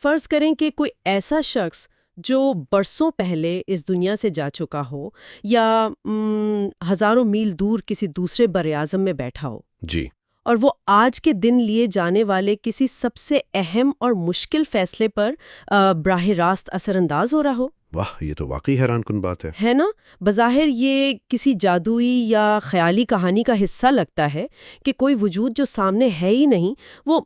فرض کریں کہ کوئی ایسا شخص جو برسوں پہلے اس دنیا سے جا چکا ہو یا ہزاروں میل دور کسی دوسرے براعظم میں بیٹھا ہو، جی اور وہ آج کے دن لیے جانے والے کسی سب سے اہم اور مشکل فیصلے پر براہ راست اثر انداز ہو رہا ہو۔ واہ، یہ تو واقعی حیران کن بات ہے۔ ہے نا؟ بظاہر یہ کسی جادوئی یا خیالی کہانی کا حصہ لگتا ہے کہ کوئی وجود جو سامنے ہے ہی نہیں، وہ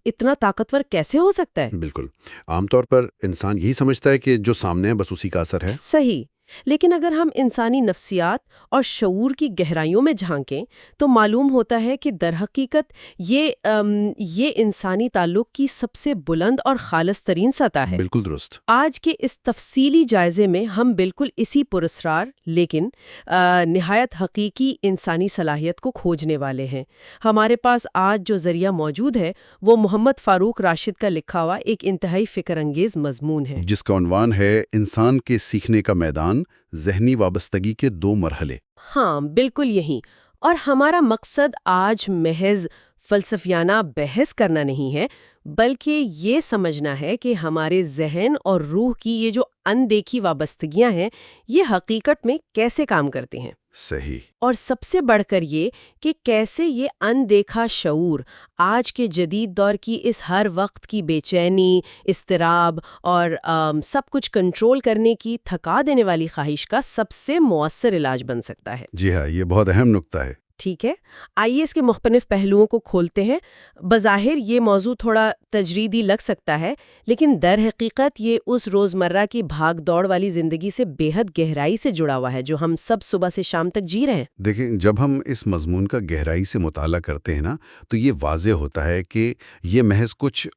اتنا طاقتور کیسے ہو سکتا ہے؟ بالکل، عام طور پر انسان یہی سمجھتا ہے کہ جو سامنے ہے بس اسی کا اثر ہے۔ صحیح، لیکن اگر ہم انسانی نفسیات اور شعور کی گہرائیوں میں جھانکیں تو معلوم ہوتا ہے کہ در حقیقت یہ انسانی تعلق کی سب سے بلند اور خالص ترین سطح ہے۔ بالکل درست۔ آج کے اس تفصیلی جائزے میں ہم بالکل اسی پراسرار لیکن نہایت حقیقی انسانی صلاحیت کو کھوجنے والے ہیں۔ ہمارے پاس آج جو ذریعہ موجود ہے وہ محمد فاروق راشد کا لکھا ہوا ایک انتہائی فکر انگیز مضمون ہے، جس کا عنوان ہے انسان کے سیکھنے کا میدان، ذہنی وابستگی کے 2 مرحلے۔ ہاں بالکل یہی۔ اور ہمارا مقصد آج محض فلسفیانہ بحث کرنا نہیں ہے، بلکہ یہ سمجھنا ہے کہ ہمارے ذہن اور روح کی یہ جو اندیکھی وابستگیاں ہیں یہ حقیقت میں کیسے کام کرتی ہیں۔ صحیح۔ اور سب سے بڑھ کر یہ کہ کیسے یہ اندیکھا شعور آج کے جدید دور کی اس ہر وقت کی بے چینی، اضطراب اور سب کچھ کنٹرول کرنے کی تھکا دینے والی خواہش کا سب سے مؤثر علاج بن سکتا ہے۔ جی ہاں، یہ بہت اہم نکتہ ہے۔ ٹھیک ہے، آئیے اس کے مختلف پہلوؤں کو کھولتے ہیں۔ بظاہر یہ موضوع تھوڑا تجریدی لگ سکتا ہے، لیکن در حقیقت یہ اس روزمرہ کی بھاگ دوڑ والی زندگی سے بے حد گہرائی سے جڑا ہوا ہے جو ہم سب صبح سے شام تک جی رہے ہیں۔ دیکھیں، جب ہم اس مضمون کا گہرائی سے مطالعہ کرتے ہیں نا تو یہ واضح ہوتا ہے کہ یہ محض کچھ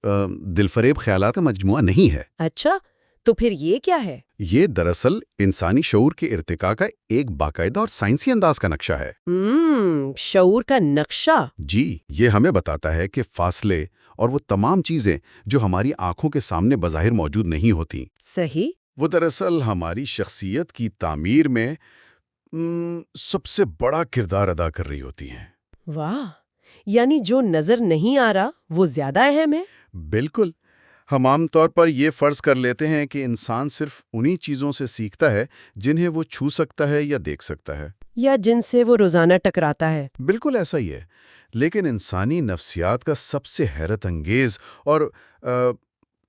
دلفریب خیالات کا مجموعہ نہیں ہے۔ اچھا، تو پھر یہ کیا ہے؟ یہ دراصل انسانی شعور کے ارتقاء کا ایک باقاعدہ اور سائنسی انداز کا نقشہ ہے۔ شعور کا نقشہ؟ جی، یہ ہمیں بتاتا ہے کہ فاصلے اور وہ تمام چیزیں جو ہماری آنکھوں کے سامنے بظاہر موجود نہیں ہوتی، صحیح۔ وہ دراصل ہماری شخصیت کی تعمیر میں سب سے بڑا کردار ادا کر رہی ہوتی ہیں۔ واہ، یعنی جو نظر نہیں آ رہا وہ زیادہ اہم ہے؟ بالکل۔ ہم عام طور پر یہ فرض کر لیتے ہیں کہ انسان صرف انہی چیزوں سے سیکھتا ہے جنہیں وہ چھو سکتا ہے یا دیکھ سکتا ہے، یا جن سے وہ روزانہ ٹکراتا ہے۔ بالکل ایسا ہی ہے۔ لیکن انسانی نفسیات کا سب سے حیرت انگیز اور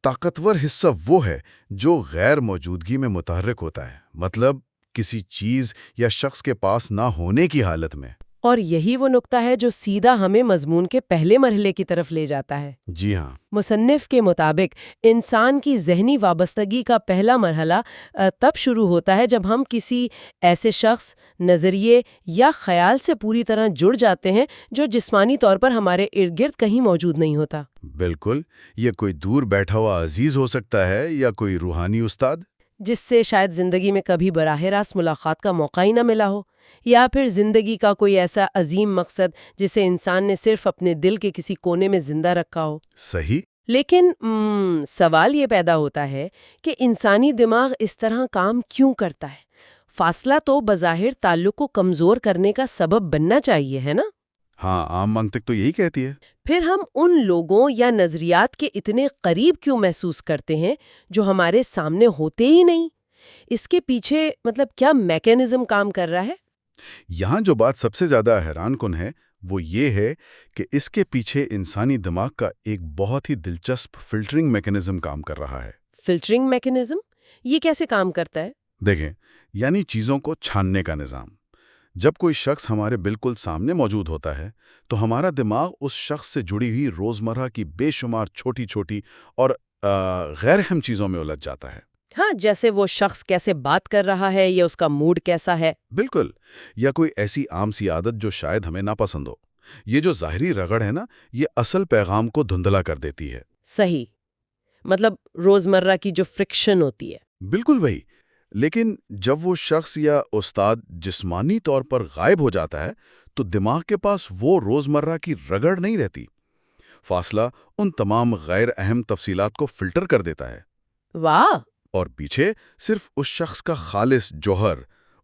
طاقتور حصہ وہ ہے جو غیر موجودگی میں متحرک ہوتا ہے، مطلب کسی چیز یا شخص کے پاس نہ ہونے کی حالت میں۔ اور یہی وہ نقطہ ہے جو سیدھا ہمیں مضمون کے پہلے مرحلے کی طرف لے جاتا ہے۔ جی ہاں۔ مصنف کے مطابق انسان کی ذہنی وابستگی کا پہلا مرحلہ تب شروع ہوتا ہے جب ہم کسی ایسے شخص، نظریے یا خیال سے پوری طرح جڑ جاتے ہیں جو جسمانی طور پر ہمارے ارد گرد کہیں موجود نہیں ہوتا۔ بالکل، یہ کوئی دور بیٹھا ہوا عزیز ہو سکتا ہے یا کوئی روحانی استاد جس سے شاید زندگی میں کبھی براہ راست ملاقات کا موقع ہی نہ ملا ہو، یا پھر زندگی کا کوئی ایسا عظیم مقصد جسے انسان نے صرف اپنے دل کے کسی کونے میں زندہ رکھا ہو۔ صحیح۔ لیکن سوال یہ پیدا ہوتا ہے کہ انسانی دماغ اس طرح کام کیوں کرتا ہے؟ فاصلہ تو بظاہر تعلق کو کمزور کرنے کا سبب بننا چاہیے، ہے نا؟ ہاں، عام منطق تو یہی کہتی ہے۔ پھر ہم ان لوگوں یا نظریات کے اتنے قریب کیوں محسوس کرتے ہیں جو ہمارے سامنے ہوتے ہی نہیں؟ اس کے پیچھے کیا میکینزم کام کر رہا ہے؟ یہاں جو بات سب سے زیادہ حیران کن ہے وہ یہ ہے کہ اس کے پیچھے انسانی دماغ کا ایک بہت ہی دلچسپ فلٹرنگ میکینزم کام کر رہا ہے۔ Filtering mechanism? یہ کیسے کام کرتا ہے؟ دیکھیں، یعنی چیزوں کو چھاننے کا نظام۔ جب کوئی شخص ہمارے بالکل سامنے موجود ہوتا ہے تو ہمارا دماغ اس شخص سے جڑی ہوئی روزمرہ کی بے شمار چھوٹی چھوٹی اور غیر اہم چیزوں میں الجھ جاتا ہے۔ ہاں، جیسے وہ شخص کیسے بات کر رہا ہے یا اس کا موڈ کیسا ہے۔ بالکل، یا کوئی ایسی عام سی عادت جو شاید ہمیں ناپسند ہو۔ یہ جو ظاہری رگڑ ہے نا، یہ اصل پیغام کو دھندلا کر دیتی ہے۔ صحیح، روزمرہ کی جو فرکشن ہوتی ہے۔ بالکل وہی۔ لیکن جب وہ شخص یا استاد جسمانی طور پر غائب ہو جاتا ہے تو دماغ کے پاس وہ روزمرہ کی رگڑ نہیں رہتی۔ فاصلہ ان تمام غیر اہم تفصیلات کو فلٹر کر دیتا ہے۔ واہ! اور پیچھے صرف اس شخص کا خالص جوہر،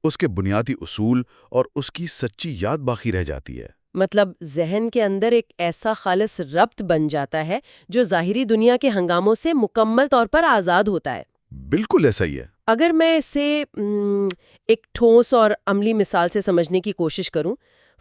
اس کے بنیادی اصول اور اس کی سچی یاد باقی رہ جاتی ہے۔ مطلب ذہن کے اندر ایک ایسا خالص ربط بن جاتا ہے جو ظاہری دنیا کے ہنگاموں سے مکمل طور پر آزاد ہوتا ہے۔ بالکل ایسا ہی ہے۔ اگر میں اسے ایک ٹھوس اور عملی مثال سے سمجھنے کی کوشش کروں،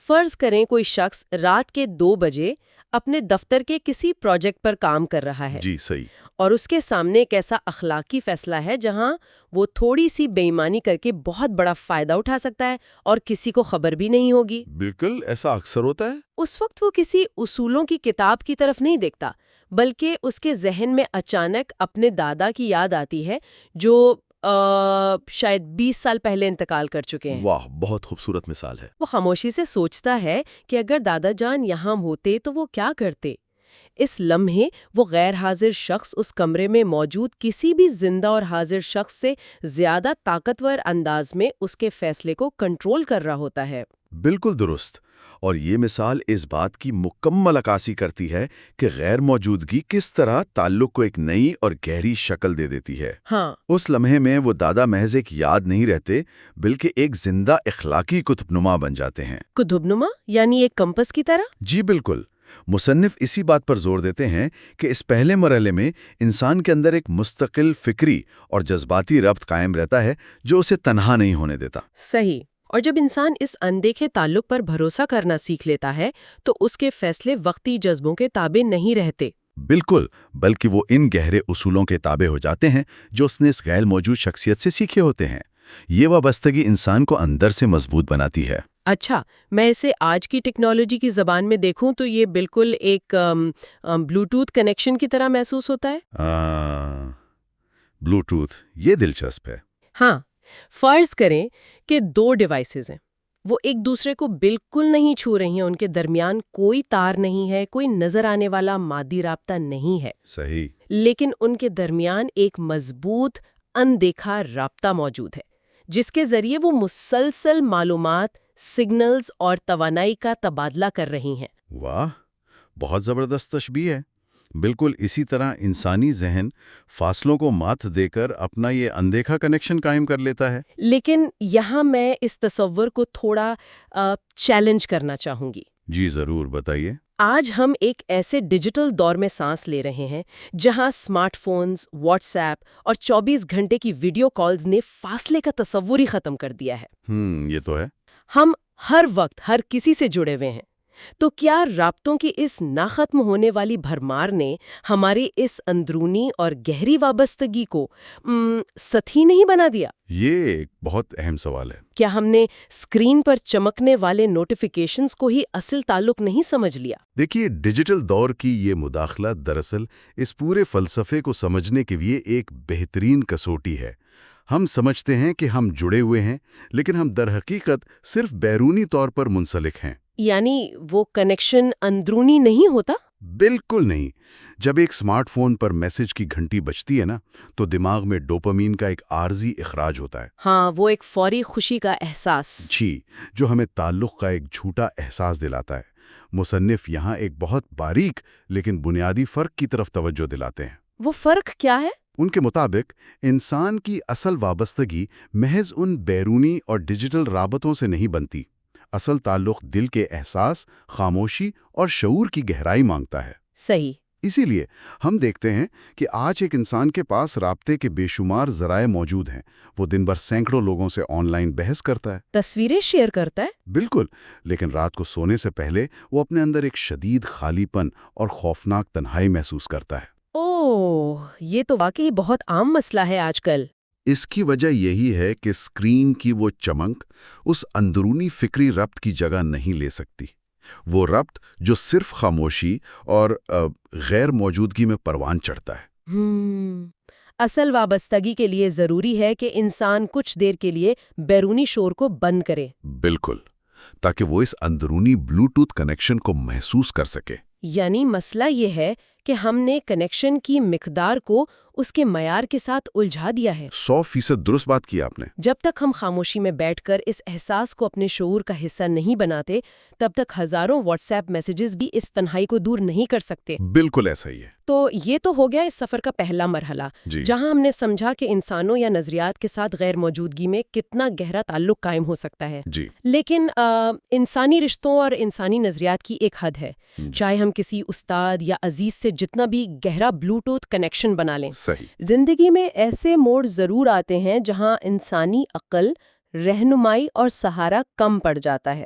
فرض کریں کوئی شخص رات کے 2 بجے اپنے دفتر کے کسی پروجیکٹ پر کام کر رہا ہے۔ جی صحیح۔ اور اس کے سامنے ایک ایسا اخلاقی فیصلہ ہے جہاں وہ تھوڑی سی بے ایمانی کر کے بہت بڑا فائدہ اٹھا سکتا ہے اور کسی کو خبر بھی نہیں ہوگی۔ بالکل ایسا اکثر ہوتا ہے۔ اس وقت وہ کسی اصولوں کی کتاب کی طرف نہیں دیکھتا، بلکہ اس کے ذہن میں اچانک اپنے دادا کی یاد آتی ہے جو شاید 20 سال پہلے انتقال کر چکے ہیں۔ واہ، بہت خوبصورت مثال ہے۔ وہ خاموشی سے سوچتا ہے کہ اگر دادا جان یہاں ہوتے تو وہ کیا کرتے۔ اس لمحے وہ غیر حاضر شخص اس کمرے میں موجود کسی بھی زندہ اور حاضر شخص سے زیادہ طاقتور انداز میں اس کے فیصلے کو کنٹرول کر رہا ہوتا ہے۔ بالکل درست۔ اور یہ مثال اس بات کی مکمل عکاسی کرتی ہے کہ غیر موجودگی کس طرح تعلق کو ایک نئی اور گہری شکل دے دیتی ہے۔ ہاں، اس لمحے میں وہ دادا محض ایک یاد نہیں رہتے، بلکہ ایک زندہ اخلاقی قطب نما بن جاتے ہیں۔ قطب نما یعنی ایک کمپس کی طرح؟ جی بالکل۔ مصنف اسی بات پر زور دیتے ہیں کہ اس پہلے مرحلے میں انسان کے اندر ایک مستقل فکری اور جذباتی ربط قائم رہتا ہے جو اسے تنہا نہیں ہونے دیتا۔ صحیح۔ اور جب انسان اس اندیکھے تعلق پر بھروسہ کرنا سیکھ لیتا ہے تو اس کے فیصلے وقتی جذبوں کے تابع نہیں رہتے۔ بالکل، بلکہ وہ ان گہرے اصولوں کے تابع ہو جاتے ہیں جو اس نے اس غیر موجود شخصیت سے سیکھے ہوتے ہیں۔ یہ وابستگی انسان کو اندر سے مضبوط بناتی ہے۔ اچھا، میں اسے آج کی ٹیکنالوجی کی زبان میں دیکھوں تو یہ بالکل ایک بلوٹوتھ کنیکشن کی طرح محسوس ہوتا ہے۔ بلوٹوتھ، یہ دلچسپ ہے۔ ہاں، فرض کریں کہ 2 ڈیوائسز ہیں، وہ ایک دوسرے کو بالکل نہیں چھو رہی ہیں، ان کے درمیان کوئی تار نہیں ہے، کوئی نظر آنے والا مادی رابطہ نہیں ہے۔ صحیح۔ لیکن ان کے درمیان ایک مضبوط اندیکھا رابطہ موجود ہے جس کے ذریعے وہ مسلسل معلومات، سگنلز اور توانائی کا تبادلہ کر رہی ہیں۔ واہ، بہت زبردست تشبیہ ہے۔ بالکل اسی طرح انسانی ذہن فاصلوں کو مات دے کر اپنا یہ اندیکھا کنیکشن قائم کر لیتا ہے۔ لیکن یہاں میں اس تصور کو تھوڑا چیلنج کرنا چاہوں گی۔ جی ضرور، بتائیے۔ آج ہم ایک ایسے ڈیجیٹل دور میں سانس لے رہے ہیں جہاں اسمارٹ فونز، واٹس ایپ اور 24 گھنٹے کی ویڈیو کالز نے فاصلے کا تصور ہی ختم کر دیا ہے۔ یہ تو ہے۔ ہم ہر وقت ہر کسی سے جڑے ہوئے ہیں۔ تو کیا رابطوں کی اس ناختم ہونے والی بھرمار نے ہماری اس اندرونی اور گہری وابستگی کو سطحی نہیں بنا دیا؟ یہ ایک بہت اہم سوال ہے۔ کیا ہم نے اسکرین پر چمکنے والے نوٹیفیکیشنز کو ہی اصل تعلق نہیں سمجھ لیا؟ دیکھیے، ڈیجیٹل دور کی یہ مداخلت دراصل اس پورے فلسفے کو سمجھنے کے لیے ایک بہترین کسوٹی ہے۔ ہم سمجھتے ہیں کہ ہم جڑے ہوئے ہیں، لیکن ہم در حقیقت صرف بیرونی طور پر منسلک ہیں۔ یعنی وہ کنیکشن اندرونی نہیں ہوتا؟ بالکل نہیں۔ جب ایک سمارٹ فون پر میسج کی گھنٹی بجتی ہے نا، تو دماغ میں ڈوپامین کا ایک عارضی اخراج ہوتا ہے۔ ہاں، وہ ایک فوری خوشی کا احساس۔ جی، جو ہمیں تعلق کا ایک جھوٹا احساس دلاتا ہے۔ مصنف یہاں ایک بہت باریک لیکن بنیادی فرق کی طرف توجہ دلاتے ہیں۔ وہ فرق کیا ہے؟ ان کے مطابق انسان کی اصل وابستگی محض ان بیرونی اور ڈیجیٹل رابطوں سے نہیں بنتی۔ اصل تعلق دل کے احساس، خاموشی اور شعور کی گہرائی مانگتا ہے۔ صحیح۔ اسی لیے ہم دیکھتے ہیں کہ آج ایک انسان کے پاس رابطے کے بے شمار ذرائع موجود ہیں۔ وہ دن بھر سینکڑوں لوگوں سے آن لائن بحث کرتا ہے، تصویریں شیئر کرتا ہے۔ بالکل، لیکن رات کو سونے سے پہلے وہ اپنے اندر ایک شدید خالی پن اور خوفناک تنہائی محسوس کرتا ہے۔ اوہ، یہ تو واقعی بہت عام مسئلہ ہے آج کل۔ اس کی وجہ یہی ہے کہ اسکرین کی وہ چمک اس اندرونی فکری ربط کی جگہ نہیں لے سکتی۔ وہ ربط جو صرف خاموشی اور غیر موجودگی میں پروان چڑھتا ہے۔ اصل وابستگی کے لیے ضروری ہے کہ انسان کچھ دیر کے لیے بیرونی شور کو بند کرے۔ بالکل، تاکہ وہ اس اندرونی بلوٹوتھ کنیکشن کو محسوس کر سکے۔ یعنی مسئلہ یہ ہے کہ ہم نے کنیکشن کی مقدار کو اس کے معیار کے ساتھ الجھا دیا ہے۔ 100% درست بات کی آپ نے۔ جب تک ہم خاموشی میں بیٹھ کر اس احساس کو اپنے شعور کا حصہ نہیں بناتے، تب تک ہزاروں واٹس ایپ میسیجز بھی اس تنہائی کو دور نہیں کر سکتے۔ بالکل ایسا ہی ہے۔ تو یہ تو ہو گیا اس سفر کا پہلا مرحلہ، جی جہاں ہم نے سمجھا کہ انسانوں یا نظریات کے ساتھ غیر موجودگی میں کتنا گہرا تعلق قائم ہو سکتا ہے۔ جی لیکن انسانی رشتوں اور انسانی نظریات کی ایک حد ہے، جی چاہے ہم کسی استاد یا عزیز سے جتنا بھی گہرا بلوٹوتھ کنیکشن بنا لیں۔ صحیح زندگی میں ایسے موڑ ضرور آتے ہیں جہاں انسانی عقل، رہنمائی اور سہارا کم پڑ جاتا ہے۔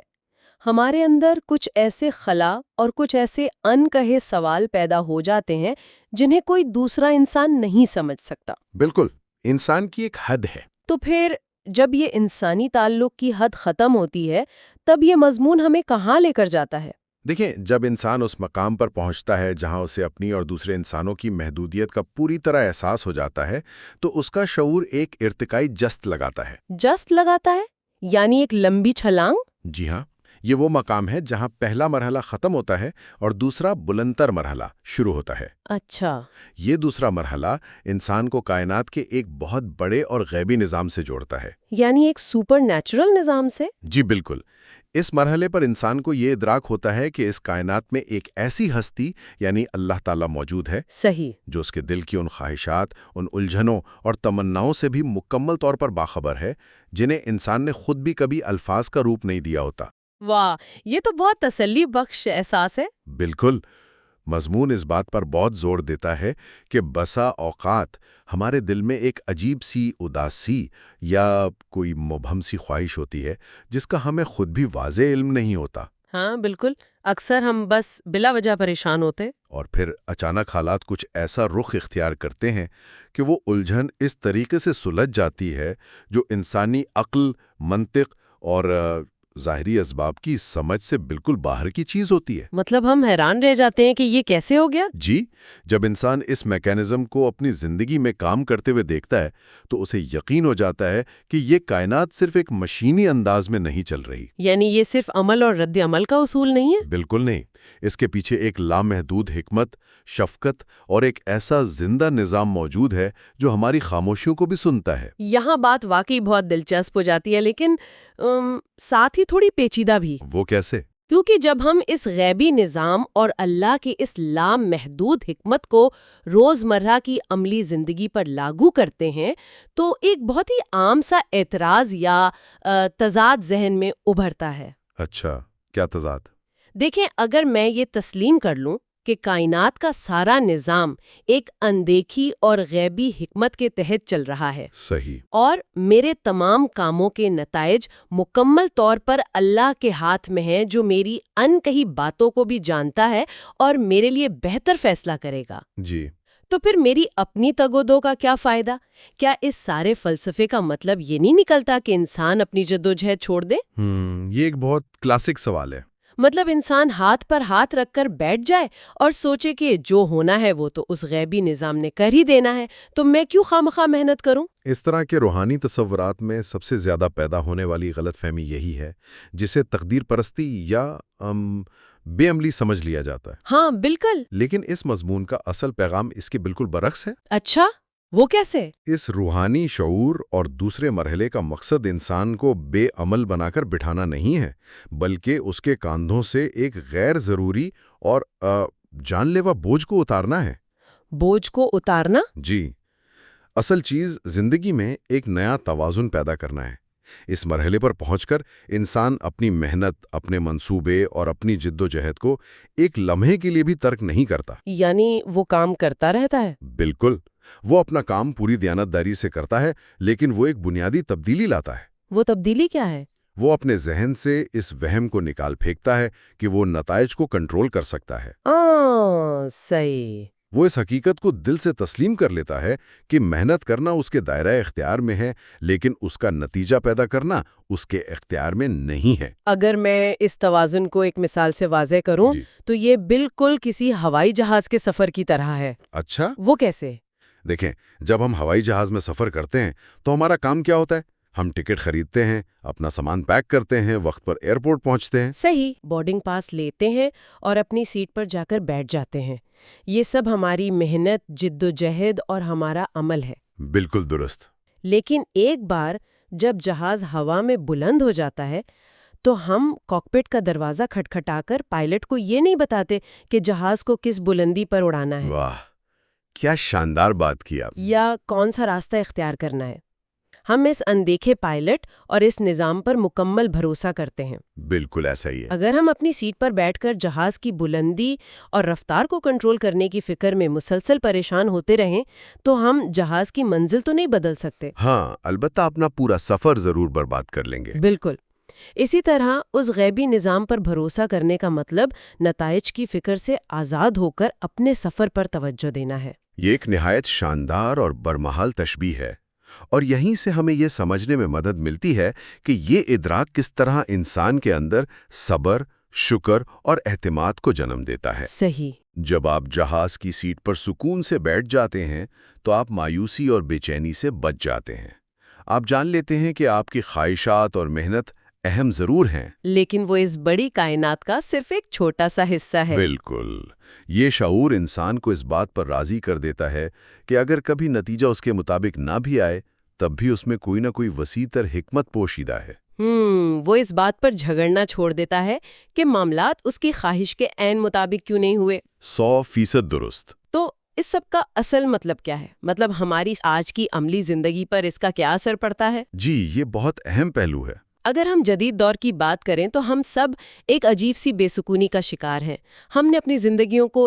ہمارے اندر کچھ ایسے خلا اور کچھ ایسے ان کہے سوال پیدا ہو جاتے ہیں جنہیں کوئی دوسرا انسان نہیں سمجھ سکتا۔ بالکل، انسان کی ایک حد ہے۔ تو پھر جب یہ انسانی تعلق کی حد ختم ہوتی ہے تب یہ مضمون ہمیں کہاں لے کر جاتا ہے؟ دیکھیں، جب انسان اس مقام پر پہنچتا ہے جہاں اسے اپنی اور دوسرے انسانوں کی محدودیت کا پوری طرح احساس ہو جاتا ہے تو اس کا شعور ایک ارتقائی جست لگاتا ہے۔ جست لگاتا ہے؟ یعنی ایک لمبی چھلانگ؟ جی ہاں، یہ وہ مقام ہے جہاں پہلا مرحلہ ختم ہوتا ہے اور دوسرا بلندتر مرحلہ شروع ہوتا ہے۔ اچھا، یہ دوسرا مرحلہ انسان کو کائنات کے ایک بہت بڑے اور غیبی نظام سے جوڑتا ہے۔ یعنی ایک سپر نیچرل نظام سے؟ جی بالکل، اس مرحلے پر انسان کو یہ ادراک ہوتا ہے کہ اس کائنات میں ایک ایسی ہستی یعنی اللہ تعالیٰ موجود ہے، صحیح، جو اس کے دل کی ان خواہشات، ان الجھنوں اور تمناؤں سے بھی مکمل طور پر باخبر ہے، جنہیں انسان نے خود بھی کبھی الفاظ کا روپ نہیں دیا ہوتا۔ واہ، یہ تو بہت تسلی بخش احساس ہے۔ بالکل، مضمون اس بات پر بہت زور دیتا ہے کہ بسا اوقات ہمارے دل میں ایک عجیب سی اداسی یا کوئی مبہم سی خواہش ہوتی ہے جس کا ہمیں خود بھی واضح علم نہیں ہوتا، ہاں بالکل، اکثر ہم بس بلا وجہ پریشان ہوتے۔ اور پھر اچانک حالات کچھ ایسا رخ اختیار کرتے ہیں کہ وہ الجھن اس طریقے سے سلجھ جاتی ہے جو انسانی عقل، منطق اور ظاہری اسباب کی سمجھ سے بالکل باہر کی چیز ہوتی ہے۔ مطلب ہم حیران رہ جاتے ہیں کہ یہ کیسے ہو گیا؟ جی، جب انسان اس میکینزم کو اپنی زندگی میں کام کرتے ہوئے دیکھتا ہے تو اسے یقین ہو جاتا ہے کہ یہ کائنات صرف ایک مشینی انداز میں نہیں چل رہی۔ یعنی یہ صرف عمل اور رد عمل کا اصول نہیں ہے؟ بالکل نہیں، اس کے پیچھے ایک لامحدود حکمت، شفقت اور ایک ایسا زندہ نظام موجود ہے جو ہماری خاموشیوں کو بھی سنتا ہے۔ یہاں بات واقعی بہت دلچسپ ہو جاتی ہے، لیکن ساتھ ہی تھوڑی پیچیدہ بھی، وہ کیسے؟ کیونکہ جب ہم اس غیبی نظام اور اللہ کی اس لامحدود حکمت کو روزمرہ کی عملی زندگی پر لاگو کرتے ہیں تو ایک بہت ہی عام سا اعتراض یا تضاد ذہن میں ابھرتا ہے۔ اچھا، کیا تضاد؟ دیکھیں، اگر میں یہ تسلیم کر لوں کہ کائنات کا سارا نظام ایک اندیکھی اور غیبی حکمت کے تحت چل رہا ہے، صحیح، اور میرے تمام کاموں کے نتائج مکمل طور پر اللہ کے ہاتھ میں ہیں جو میری ان کہی باتوں کو بھی جانتا ہے اور میرے لیے بہتر فیصلہ کرے گا، جی، تو پھر میری اپنی تگ و دو کا کیا فائدہ؟ کیا اس سارے فلسفے کا مطلب یہ نہیں نکلتا کہ انسان اپنی جدوجہد چھوڑ دے؟ یہ ایک بہت کلاسک سوال ہے۔ مطلب انسان ہاتھ پر ہاتھ رکھ کر بیٹھ جائے اور سوچے کہ جو ہونا ہے وہ تو اس غیبی نظام نے کر ہی دینا ہے، تو میں کیوں خواہ محنت کروں؟ اس طرح کے روحانی تصورات میں سب سے زیادہ پیدا ہونے والی غلط فہمی یہی ہے، جسے تقدیر پرستی یا بے عملی سمجھ لیا جاتا ہے۔ ہاں بالکل۔ لیکن اس مضمون کا اصل پیغام اس کے بالکل برعکس ہے۔ اچھا، وہ کیسے؟ اس روحانی شعور اور دوسرے مرحلے کا مقصد انسان کو بے عمل بنا کر بٹھانا نہیں ہے، بلکہ اس کے کاندھوں سے ایک غیر ضروری اور جان لیوا بوجھ کو اتارنا ہے۔ بوجھ کو اتارنا؟ جی، اصل چیز زندگی میں ایک نیا توازن پیدا کرنا ہے۔ اس مرحلے پر پہنچ کر انسان اپنی محنت، اپنے منصوبے اور اپنی جد و جہد کو ایک لمحے کے لیے بھی ترک نہیں کرتا۔ یعنی وہ کام کرتا رہتا ہے؟ بالکل، وہ اپنا کام پوری دیانتداری سے کرتا ہے، لیکن وہ ایک بنیادی تبدیلی لاتا ہے۔ وہ تبدیلی کیا ہے؟ وہ اپنے ذہن سے اس وہم کو نکال پھینکتا ہے کہ وہ نتائج کو کنٹرول کر سکتا ہے۔ صحیح۔ وہ اس حقیقت کو دل سے تسلیم کر لیتا ہے کہ محنت کرنا اس کے دائرہ اختیار میں ہے، لیکن اس کا نتیجہ پیدا کرنا اس کے اختیار میں نہیں ہے۔ اگر میں اس توازن کو ایک مثال سے واضح کروں تو یہ بالکل کسی ہوائی جہاز کے سفر کی طرح ہے۔ اچھا، وہ کیسے؟ دیکھیں، جب ہم ہوائی جہاز میں سفر کرتے ہیں تو ہمارا کام کیا ہوتا ہے؟ ہم ٹکٹ خریدتے ہیں، اپنا سامان پیک کرتے ہیں، وقت پر ایئرپورٹ پہنچتے ہیں۔ صحیح، بورڈنگ پاس لیتے ہیں اور اپنی سیٹ پر جا کر بیٹھ جاتے ہیں۔ یہ سب ہماری محنت، جد و جہد اور ہمارا عمل ہے۔ بالکل درست۔ لیکن ایک بار جب جہاز ہوا میں بلند ہو جاتا ہے تو ہم کاکپٹ کا دروازہ کھٹکھٹا کر پائلٹ کو یہ نہیں بتاتے کہ جہاز کو کس بلندی پر اڑانا ہے۔ واہ، کیا شاندار بات کی آپ۔ یا کون سا راستہ اختیار کرنا ہے۔ ہم اس اندیکھے پائلٹ اور اس نظام پر مکمل بھروسہ کرتے ہیں۔ بالکل ایسا ہی ہے۔ اگر ہم اپنی سیٹ پر بیٹھ کر جہاز کی بلندی اور رفتار کو کنٹرول کرنے کی فکر میں مسلسل پریشان ہوتے رہیں تو ہم جہاز کی منزل تو نہیں بدل سکتے۔ ہاں، البتہ اپنا پورا سفر ضرور برباد کر لیں گے۔ بالکل۔ اسی طرح اس غیبی نظام پر بھروسہ کرنے کا مطلب نتائج کی فکر سے آزاد ہو کر اپنے سفر پر توجہ دینا ہے۔ یہ ایک نہایت شاندار اور برمحال تشبیہ ہے، اور یہیں سے ہمیں یہ سمجھنے میں مدد ملتی ہے کہ یہ ادراک کس طرح انسان کے اندر صبر، شکر اور اعتماد کو جنم دیتا ہے۔ صحیح۔ جب آپ جہاز کی سیٹ پر سکون سے بیٹھ جاتے ہیں تو آپ مایوسی اور بے چینی سے بچ جاتے ہیں۔ آپ جان لیتے ہیں کہ آپ کی خواہشات اور محنت اہم ضرور ہیں، لیکن وہ اس بڑی کائنات کا صرف ایک چھوٹا سا حصہ ہے۔ بالکل۔ یہ شعور انسان کو اس بات پر راضی کر دیتا ہے کہ اگر کبھی نتیجہ اس کے مطابق نہ بھی آئے تب بھی اس میں کوئی نہ کوئی وسیع تر حکمت پوشیدہ ہے۔ وہ اس بات پر جھگڑنا چھوڑ دیتا ہے کہ معاملات اس کی خواہش کے عین مطابق کیوں نہیں ہوئے۔ 100% درست۔ تو اس سب کا اصل مطلب کیا ہے؟ مطلب ہماری آج کی عملی زندگی پر اس کا کیا اثر پڑتا ہے؟ جی، یہ بہت اہم پہلو ہے۔ اگر ہم جدید دور کی بات کریں تو ہم سب ایک عجیب سی بے سکونی کا شکار ہیں۔ ہم نے اپنی زندگیوں کو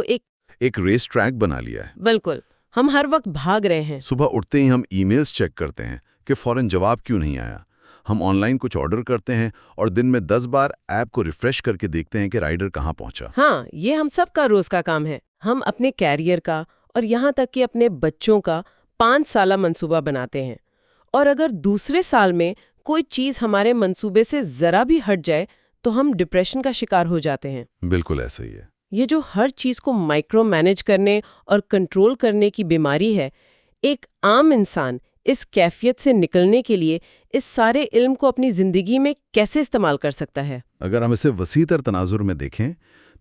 ایک ریس ٹریک بنا لیا ہے۔ بالکل، ہم ہر وقت بھاگ رہے ہیں۔ صبح اٹھتے ہی ہم ای میلز چیک کرتے ہیں کہ فوراً جواب کیوں نہیں آیا۔ ہم آن لائن کچھ آرڈر کرتے ہیں اور دن میں 10 بار ایپ کو ریفریش کر کے دیکھتے ہیں کہ رائڈر کہاں پہنچا۔ ہاں، یہ ہم سب کا روز کا کام ہے۔ ہم اپنے کیریئر کا اور یہاں تک کہ اپنے بچوں کا 5 سالہ منصوبہ بناتے ہیں، اور اگر دوسرے سال میں کوئی چیز ہمارے منصوبے سے ذرا بھی ہٹ جائے تو ہم ڈپریشن کا شکار ہو جاتے ہیں۔ بالکل ایسا ہی ہے۔ یہ جو ہر چیز کو مائکرو مینج کرنے اور کنٹرول کرنے کی بیماری ہے، ایک عام انسان اس کیفیت سے نکلنے کے لیے اس سارے علم کو اپنی زندگی میں کیسے استعمال کر سکتا ہے؟ اگر ہم اسے وسیع تر تناظر میں دیکھیں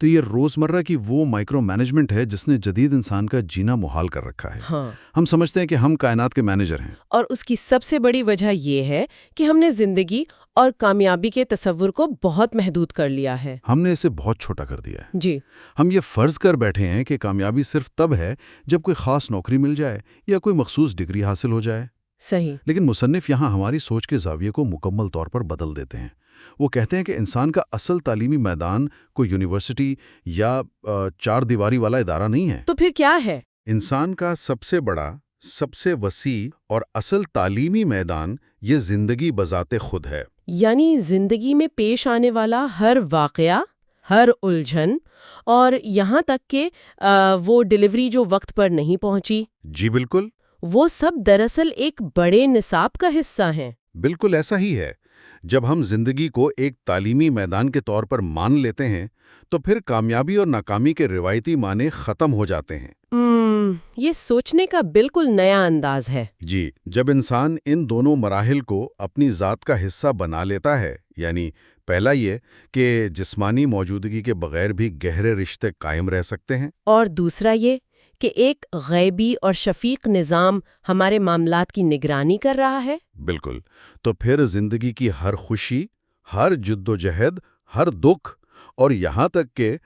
تو یہ روزمرہ کی وہ مائکرو مینجمنٹ ہے جس نے جدید انسان کا جینا محال کر رکھا ہے۔ ہاں، ہم سمجھتے ہیں کہ ہم کائنات کے مینیجر ہیں، اور اس کی سب سے بڑی وجہ یہ ہے کہ ہم نے زندگی اور کامیابی کے تصور کو بہت محدود کر لیا ہے۔ ہم نے اسے بہت چھوٹا کر دیا ہے۔ جی، ہم یہ فرض کر بیٹھے ہیں کہ کامیابی صرف تب ہے جب کوئی خاص نوکری مل جائے یا کوئی مخصوص ڈگری حاصل ہو جائے۔ صحیح۔ لیکن مصنف یہاں ہماری سوچ کے زاویے کو مکمل طور پر بدل دیتے ہیں۔ وہ کہتے ہیں کہ انسان کا اصل تعلیمی میدان کوئی یونیورسٹی یا 4 دیواری والا ادارہ نہیں ہے۔ تو پھر کیا ہے؟ انسان کا سب سے بڑا، سب سے وسیع اور اصل تعلیمی میدان یہ زندگی بذات خود ہے۔ یعنی زندگی میں پیش آنے والا ہر واقعہ، ہر الجھن، اور یہاں تک کہ وہ ڈیلیوری جو وقت پر نہیں پہنچی، جی بالکل۔ وہ سب دراصل ایک بڑے نصاب کا حصہ ہیں۔ بالکل ایسا ہی ہے۔ جب ہم زندگی کو ایک تعلیمی میدان کے طور پر مان لیتے ہیں تو پھر کامیابی اور ناکامی کے روایتی معنی ختم ہو جاتے ہیں۔ یہ سوچنے کا بالکل نیا انداز ہے۔ جی، جب انسان ان دونوں مراحل کو اپنی ذات کا حصہ بنا لیتا ہے، یعنی پہلا یہ کہ جسمانی موجودگی کے بغیر بھی گہرے رشتے قائم رہ سکتے ہیں، اور دوسرا یہ کہ ایک غیبی اور شفیق نظام ہمارے معاملات کی نگرانی کر رہا ہے، بالکل، تو پھر زندگی کی ہر خوشی، ہر جدوجہد، ہر دکھ، اور یہاں تک کہ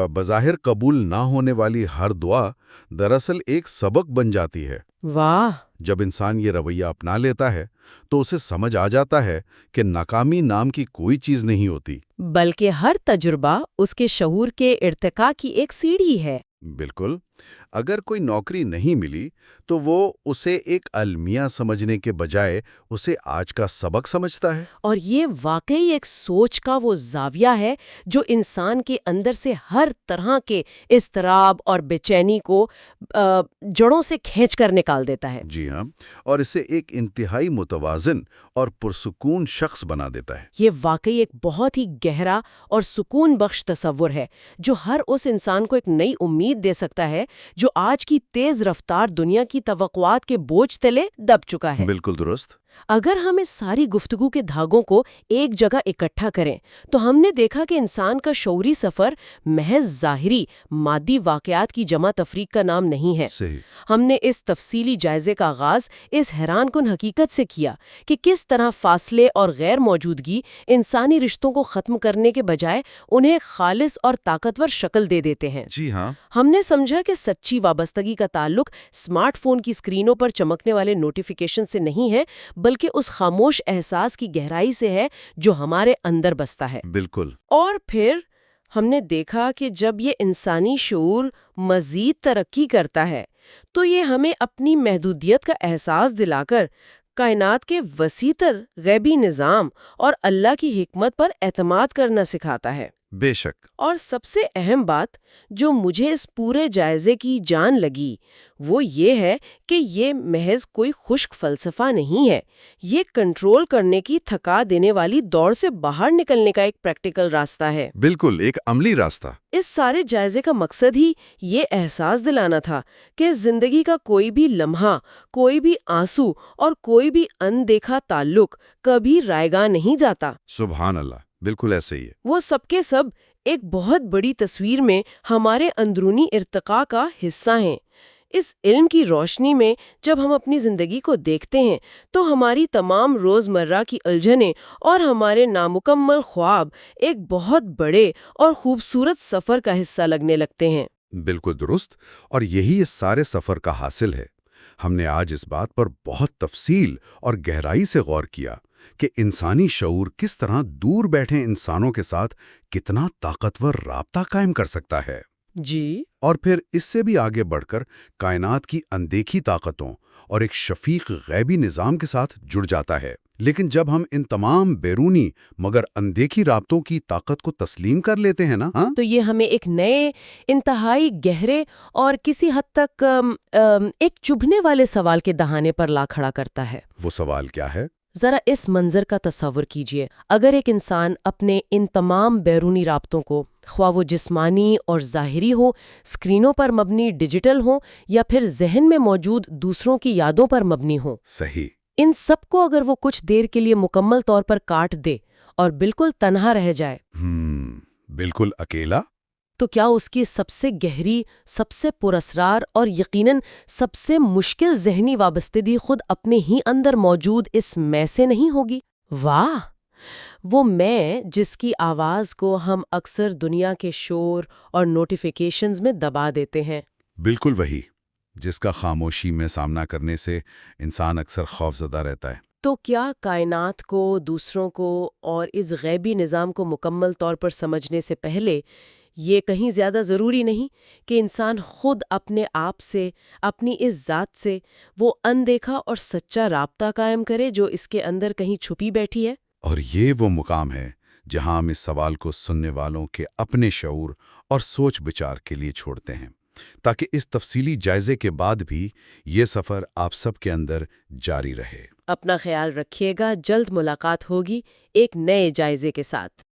بظاہر قبول نہ ہونے والی ہر دعا دراصل ایک سبق بن جاتی ہے۔ واہ! جب انسان یہ رویہ اپنا لیتا ہے تو اسے سمجھ آ جاتا ہے کہ ناکامی نام کی کوئی چیز نہیں ہوتی، بلکہ ہر تجربہ اس کے شعور کے ارتقاء کی ایک سیڑھی ہے۔ بالکل۔ اگر کوئی نوکری نہیں ملی تو وہ اسے ایک المیہ سمجھنے کے بجائے اسے آج کا سبق سمجھتا ہے۔ اور یہ واقعی ایک سوچ کا وہ زاویہ ہے جو انسان کے اندر سے ہر طرح کے اضطراب اور بے چینی کو جڑوں سے کھینچ کر نکال دیتا ہے۔ جی ہاں، اور اسے ایک انتہائی متوازن اور پرسکون شخص بنا دیتا ہے۔ یہ واقعی ایک بہت ہی گہرا اور سکون بخش تصور ہے جو ہر اس انسان کو ایک نئی امید دے سکتا ہے جو آج کی تیز رفتار دنیا کی توقعات کے بوجھ تلے دب چکا ہے۔ بالکل درست۔ اگر ہم اس ساری گفتگو کے دھاگوں کو ایک جگہ اکٹھا کریں تو ہم نے دیکھا کہ انسان کا شعوری سفر محض ظاہری مادی واقعات کی جمع تفریق کا نام نہیں ہے۔ صحیح۔ ہم نے اس تفصیلی جائزے کا آغاز اس حیران کن حقیقت سے کیا کہ کس طرح فاصلے اور غیر موجودگی انسانی رشتوں کو ختم کرنے کے بجائے انہیں ایک خالص اور طاقتور شکل دے دیتے ہیں۔ جی ہاں۔ ہم نے سمجھا کہ سچی وابستگی کا تعلق اسمارٹ فون کی اسکرینوں پر چمکنے والے نوٹیفیکیشن سے نہیں ہے، بلکہ اس خاموش احساس کی گہرائی سے ہے جو ہمارے اندر بستا ہے۔ بالکل۔ اور پھر ہم نے دیکھا کہ جب یہ انسانی شعور مزید ترقی کرتا ہے تو یہ ہمیں اپنی محدودیت کا احساس دلا کر کائنات کے وسیع تر غیبی نظام اور اللہ کی حکمت پر اعتماد کرنا سکھاتا ہے۔ بے شک۔ اور سب سے اہم بات جو مجھے اس پورے جائزے کی جان لگی وہ یہ ہے کہ یہ محض کوئی خشک فلسفہ نہیں ہے، یہ کنٹرول کرنے کی تھکا دینے والی دوڑ سے باہر نکلنے کا ایک پریکٹیکل راستہ ہے۔ بالکل، ایک عملی راستہ۔ اس سارے جائزے کا مقصد ہی یہ احساس دلانا تھا کہ زندگی کا کوئی بھی لمحہ، کوئی بھی آنسو اور کوئی بھی اندیکھا تعلق کبھی رائیگاں نہیں جاتا۔ سبحان اللہ، بالکل ایسے ہی ہے۔ وہ سب کے سب ایک بہت بڑی تصویر میں ہمارے اندرونی ارتقاء کا حصہ ہیں۔ اس علم کی روشنی میں جب ہم اپنی زندگی کو دیکھتے ہیں تو ہماری تمام روزمرہ کی الجھنیں اور ہمارے نامکمل خواب ایک بہت بڑے اور خوبصورت سفر کا حصہ لگنے لگتے ہیں۔ بالکل درست، اور یہی اس سارے سفر کا حاصل ہے۔ ہم نے آج اس بات پر بہت تفصیل اور گہرائی سے غور کیا کہ انسانی شعور کس طرح دور بیٹھے انسانوں کے ساتھ کتنا طاقتور رابطہ قائم کر سکتا ہے، جی، اور پھر اس سے بھی آگے بڑھ کر کائنات کی اندیکھی طاقتوں اور ایک شفیق غیبی نظام کے ساتھ جڑ جاتا ہے۔ لیکن جب ہم ان تمام بیرونی مگر اندیکھی رابطوں کی طاقت کو تسلیم کر لیتے ہیں نا، تو یہ ہمیں ایک نئے، انتہائی گہرے اور کسی حد تک ایک چبھنے والے سوال کے دہانے پر لا کھڑا کرتا ہے۔ وہ سوال کیا ہے؟ ذرا اس منظر کا تصور کیجئے، اگر ایک انسان اپنے ان تمام بیرونی رابطوں کو، خواہ وہ جسمانی اور ظاہری ہو، اسکرینوں پر مبنی ڈیجیٹل ہو، یا پھر ذہن میں موجود دوسروں کی یادوں پر مبنی ہو، صحیح۔ ان سب کو اگر وہ کچھ دیر کے لیے مکمل طور پر کاٹ دے اور بالکل تنہا رہ جائے، بالکل اکیلا، تو کیا اس کی سب سے گہری، سب سے پراسرار اور یقیناً سب سے مشکل ذہنی وابستگی خود اپنے ہی اندر موجود اس میں سے نہیں ہوگی؟ واہ! وہ میں جس کی آواز کو ہم اکثر دنیا کے شور اور نوٹیفیکیشنز میں دبا دیتے ہیں۔ بالکل وہی، جس کا خاموشی میں سامنا کرنے سے انسان اکثر خوفزدہ رہتا ہے۔ تو کیا کائنات کو، دوسروں کو اور اس غیبی نظام کو مکمل طور پر سمجھنے سے پہلے یہ کہیں زیادہ ضروری نہیں کہ انسان خود اپنے آپ سے، اپنی اس ذات سے وہ اندیکھا اور سچا رابطہ قائم کرے جو اس کے اندر کہیں چھپی بیٹھی ہے؟ اور یہ وہ مقام ہے جہاں ہم اس سوال کو سننے والوں کے اپنے شعور اور سوچ بچار کے لیے چھوڑتے ہیں، تاکہ اس تفصیلی جائزے کے بعد بھی یہ سفر آپ سب کے اندر جاری رہے۔ اپنا خیال رکھیے گا، جلد ملاقات ہوگی ایک نئے جائزے کے ساتھ۔